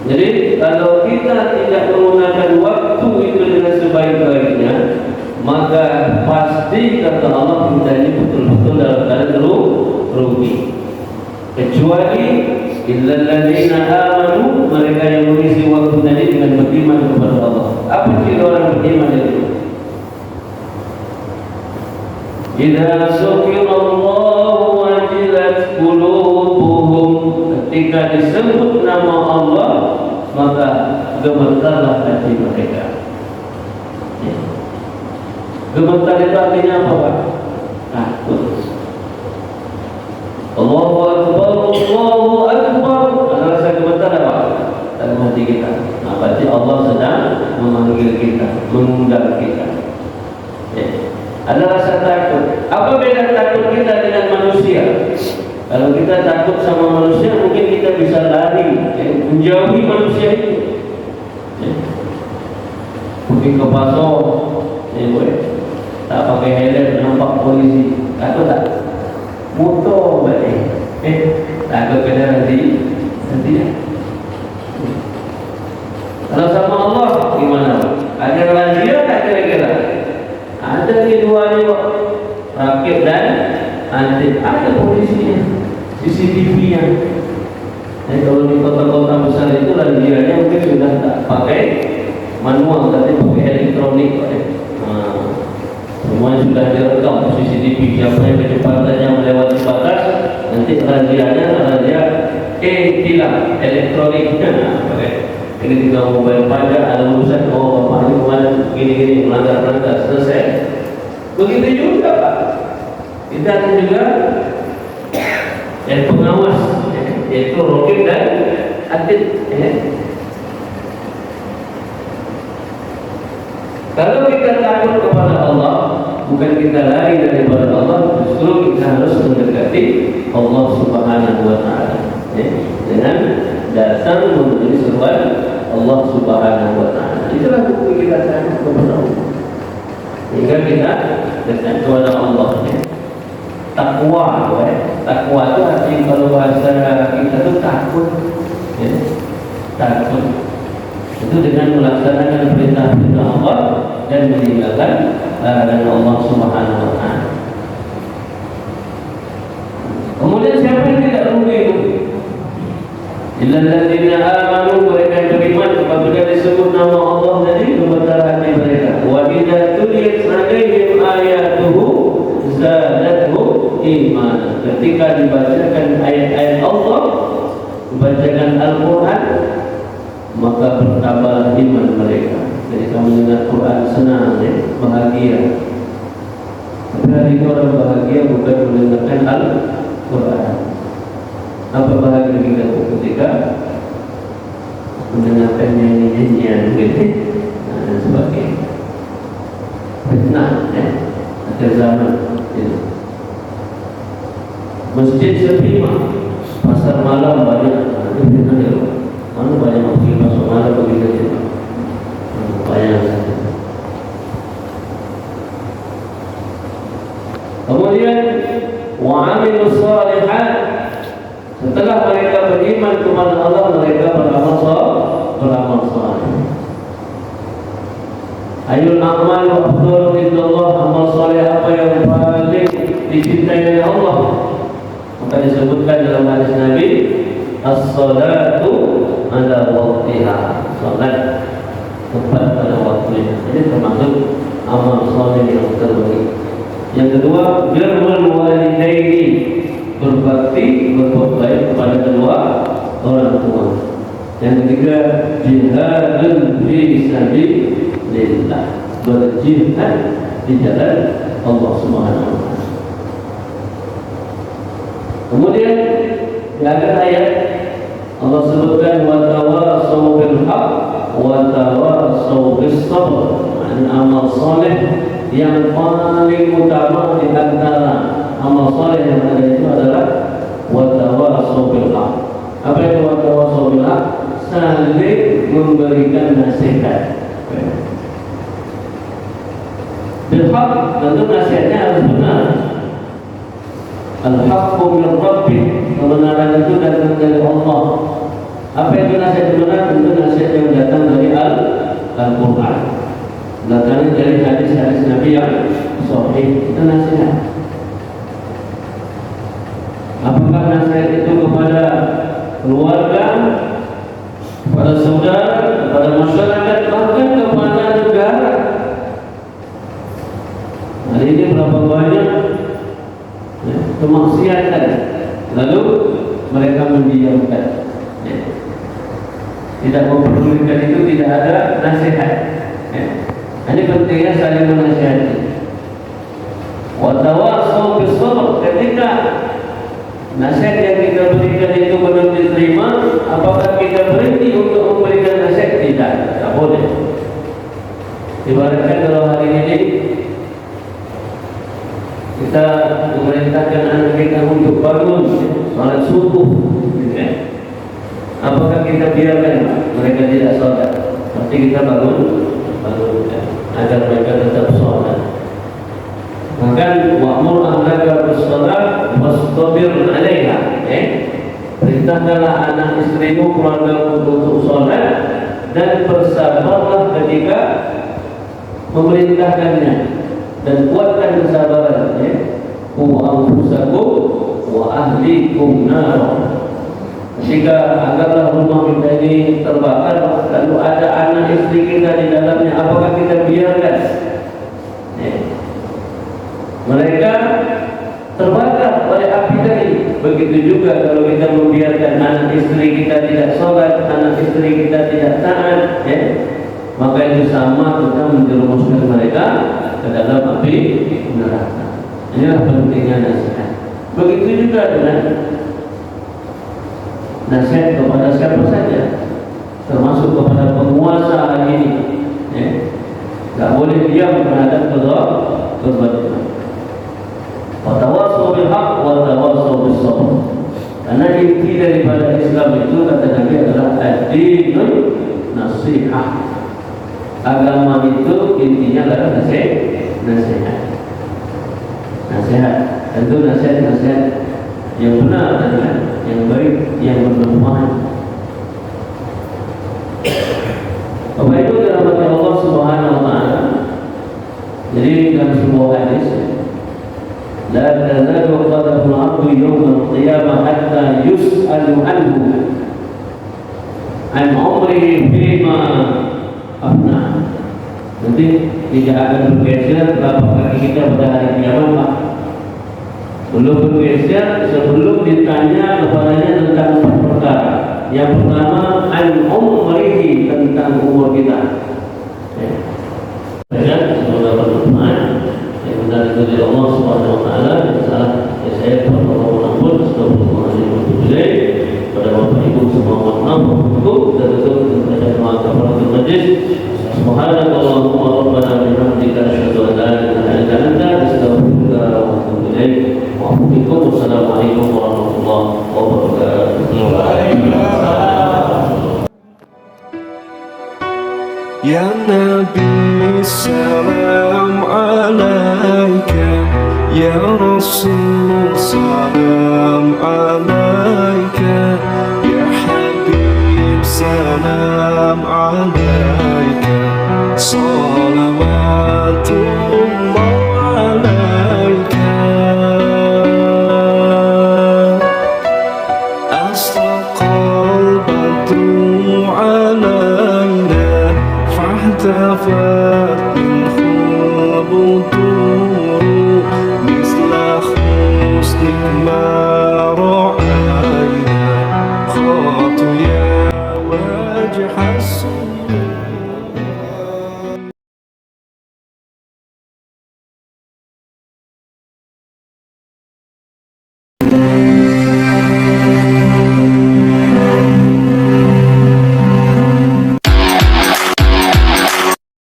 Jadi kalau kita tidak menggunakan waktu itu dengan sebaik-baiknya, maka pasti kata Allah kita ini betul-betul dalam keadaan rugi. Kecuali illal ladzina amanu, mereka yang mengisi waktu tadi dengan beriman kepada Allah. Apa ciri orang beriman itu? Idza dzukirallahu wajilat qulubuhum, ketika disebut nama Allah maka gemetarlah hati mereka. Gemetar itu artinya apa, Pak? Takut. Allahu Akbar, Allahu Akbar. Ada rasa gemetar apa? Dalam hati kita. Nah, berarti Allah sedang memanggil kita, mengundang kita. Ada rasa takut. Apa beda takut kita dengan manusia? Kalau kita takut sama manusia, mungkin kita bisa lari, menjauhi manusia itu. Mungkin ke pasar, tak pakai helm, nampak polisi, takut tak? Motor balik, takut kena nanti. Kalau sama Allah gimana? Ada razia tak kira-kira? Ada di dua ni, rakib dan antik, ada polisinya, CCTV-nya. Kalau di kota-kota besar itu razia-nya mungkin sudah tak pakai manual, tapi pakai elektronik. Semuanya sudah direkam CCTV, siapa yang kecepatannya melewati batas, nanti razia-nya razia tilang elektroniknya. Ini tinggal mobile pajak, ada urusan, oh bapak ini kemana, gini-gini, melanggar-melanggar, selesai. Begitu juga Pak, kita ada juga yang pengawas, yaitu rokib dan atid. Kalau kita takut kepada Allah, bukan kita lari daripada Allah, justru kita harus mendekati Allah Subhanahu wa Ta'ala, dengan datang memenuhi seruan Allah Subhanahu wa Ta'ala. Itulah bukti kita takut kepada Allah, sehingga kita dekat kepada Allah. Takwa, takwa itu artinya kalau bahasa kita itu takut, takut itu dengan melaksanakan perintah-perintah Allah dan meninggalkan larangan Allah Subhanahu wa Ta'ala. Kemudian siapa yang tidak rugi itu? Illal ladzina amanu, mereka yang beriman apabila disebut nama Allah tadi gemetar hati mereka. Wa idza tuliyat 'alaihim ayatuhu zadatuhum iman. Ketika dibacakan ayat-ayat Allah, dibacakan Al-Quran, maka bertambah iman mereka. Jadi kamu mendengar Quran senang, bahagia. Tapi hari ini orang bahagia bukan mendengarkan Al-Quran. Apa bahagia kita ketika mendengarkan nyanyi-nyanyian gitu, dan sebagainya. Fitnah, akhir zaman. Masjid sepi, pasar malam banyak. Mana banyak masjid masuk malam begitu? Banyak. Kemudian wa'amilus shalihat, setelah mereka beriman kepada Allah, mereka beramal saleh. Ayul amal afdalu indallah, amal saleh apa yang paling dicintai oleh Allah? Maka disebutkan dalam hadis Nabi, as-salatu ala waqtiha, salat tepat pada waktunya. Ini termasuk amal saleh yang terbaik. Yang kedua, birrul walidaini, berbakti, berbuat baik kepada kedua orang tua. Yang ketiga, jihadun fi sabilillah, berjihad di jalan Allah Subhanahu wa Ta'ala. Kemudian di akhir ayat Allah sebutkan wa tawassaw bil haqq wa tawassaw bis sabr. Amal saleh yang paling utama di antara amal soleh yang ada itu adalah watawasau bil haq. Apa itu watawasau bil haq? Saling memberikan nasihat. Bil haq tentu nasihatnya harus benar. Al-haqqu min rabbik, kebenaran itu datang dari Allah. Apa itu nasihat benar? Tentu nasihat yang datang dari Al-Quran, datang dari hadis-hadis Nabi yang sahih. Itu nasihat. Apakah nasihat itu kepada keluarga, kepada saudara, kepada masyarakat, bahkan kepada negara? Hari ini berapa banyak kemaksiatan, lalu mereka mendiamkan, tidak memperdulikan itu, tidak ada nasihat. Ini pentingnya saling menasihati. Wa tawasau bis sabr. Ketika nasihat yang kita berikan itu belum diterima, apakah kita berhenti untuk memberikan nasihat? Tidak, tak boleh. Ibaratkan kalau hari ini kita memerintahkan anak kita untuk bangun salat subuh, apakah kita biarkan mereka tidak salat? Pasti kita bangun agar mereka tetap salat. Maka wa'mur ahlaka bis-shalah wastabir 'alaiha. Perintahkanlah anak istrimu, keluarga untuk salat dan bersabarlah ketika memerintahkannya, dan kuatkan kesabaran. Qu anfusakum wa ahlikum nar. Jika agarlah rumah kita ini terbakar, lalu ada anak istri kita di dalamnya, apakah kita biarkan mereka terbakar oleh api tadi? Begitu juga kalau kita membiarkan anak istri kita tidak sholat, anak istri kita tidak taat, maka itu sama kita menjerumuskan mereka ke dalam api neraka. Inilah pentingnya nasihat. Begitu juga dengan nasihat kepada siapa saja, termasuk kepada penguasa hari ini. Tak boleh diam terhadap kezaliman. Wa tawasau bil haq wa tawasau bis sabr. Karena inti daripada Islam itu, kata Nabi, adalah ad-dinun nasihah. Agama itu intinya adalah nasihat. Nasihat. Tentu nasihat yang benar dan yang baik, yang bermanfaat. Bapak Ibu dirahmati Allah Subhanahu wa taala. Jadi dalam sebuah hadis, la tazalu qadamul 'abdi yawmal qiyamah hatta yus'alu anhu an umrihi fima afna. Nanti tidak akan bergeser telapak kaki kita pada hari kiamat. Belum bergeser sebelum ditanya kepadanya tentang 4 perkara. Yang pertama, an umrihi, tentang umur kita. Semoga bermanfaat. Yang benar itu dari Allah Subhanahu wa taala, yang salah ya saya mohon ampun. Astagfirullahaladzim. Pada Bapak Ibu semua mohon maaf. Dan tutup dengan doa kafaratul majlis. Subhanakallahumma rabbana bihamdika asyhadu an la ilaha illa anta astaghfiruka wa atubu ilaik. Wassalamualaikum warahmatullahi wabarakatuh. Ya Nabi salam alaika, Ya Rasul salam alaika, Ya Habib salam alaika, salawatullah alaika. Asraqal badru alaina, fahtafat minhu buduru, misla husni ma